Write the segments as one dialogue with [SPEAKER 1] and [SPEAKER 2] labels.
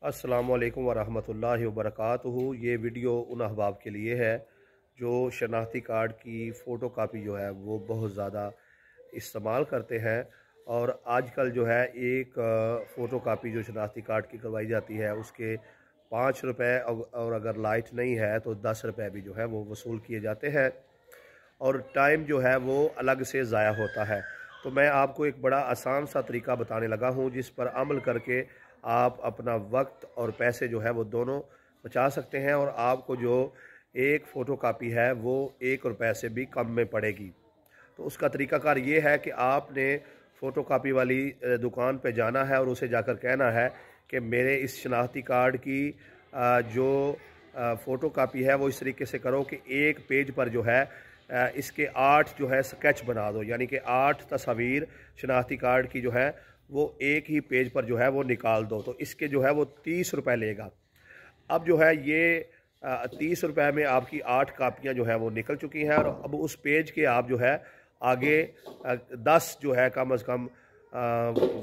[SPEAKER 1] अस्सलामुअलैकुम वरहमतुल्लाहि वबरकातुहू। ये वीडियो उन अहबाब के लिए है जो शनाख्ती कार्ड की फ़ोटो कापी जो है वो बहुत ज़्यादा इस्तेमाल करते हैं। और आजकल जो है एक फ़ोटो कापी जो शनाख्ती कार्ड की करवाई जाती है उसके 5 रुपये और अगर लाइट नहीं है तो 10 रुपये भी जो है वो वसूल किए जाते हैं और टाइम जो है वो अलग से ज़ाया होता है। तो मैं आपको एक बड़ा आसान सा तरीका बताने लगा हूँ जिस पर अमल करके आप अपना वक्त और पैसे जो है वो दोनों बचा सकते हैं और आपको जो एक फ़ोटो कापी है वो 1 रुपये से भी कम में पड़ेगी। तो उसका तरीकाकार ये है कि आपने फ़ोटो कापी वाली दुकान पे जाना है और उसे जाकर कहना है कि मेरे इस शनाख्ती कार्ड की जो फ़ोटो कापी है वो इस तरीके से करो कि एक पेज पर जो है इसके 8 जो है स्केच बना दो, यानी कि 8 तस्वीर शनाख्ती कार्ड की जो है वो एक ही पेज पर जो है वो निकाल दो। तो इसके जो है वो 30 रुपये लेगा। अब जो है ये 30 रुपये में आपकी 8 कापियाँ जो है वो निकल चुकी हैं और अब उस पेज के आप जो है आगे 10 जो है कम अज़ कम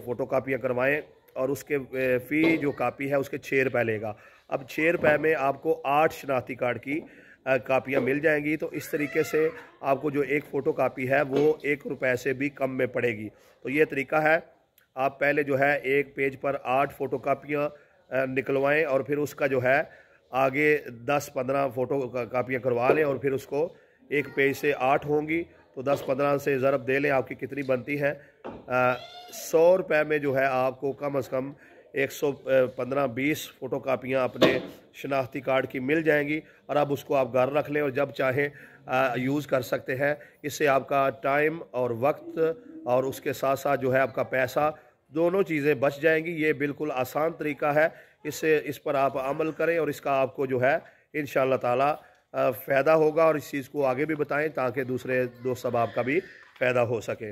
[SPEAKER 1] फ़ोटो कापियाँ करवाएँ और उसके फ़ी जो कापी है उसके 6 रुपये लेगा। अब 6 रुपये में आपको 8 शनाख्ती कार्ड की कापियाँ मिल जाएंगी। तो इस तरीके से आपको जो एक फ़ोटो कापी है वो 1 रुपये से भी कम में पड़ेगी। तो ये तरीका है, आप पहले जो है एक पेज पर 8 फ़ोटो कापियाँ निकलवाएं और फिर उसका जो है आगे 10-15 फ़ोटो कापियाँ करवा लें और फिर उसको एक पेज से 8 होंगी तो 10-15 से ज़रब दे लें आपकी कितनी बनती हैं। 100 रुपये में जो है आपको कम अज़ कम 115-20 फ़ोटो कापियाँ अपने शनाख्ती कार्ड की मिल जाएंगी और अब उसको आप घर रख लें और जब चाहें यूज़ कर सकते हैं। इससे आपका टाइम और वक्त और उसके साथ साथ जो है आपका पैसा दोनों चीज़ें बच जाएंगी। ये बिल्कुल आसान तरीका है, इस पर आप अमल करें और इसका आपको जो है इंशाअल्लाह ताला फ़ायदा होगा और इस चीज़ को आगे भी बताएं ताकि दूसरे दोस्त अहबाब का भी फ़ायदा हो सके।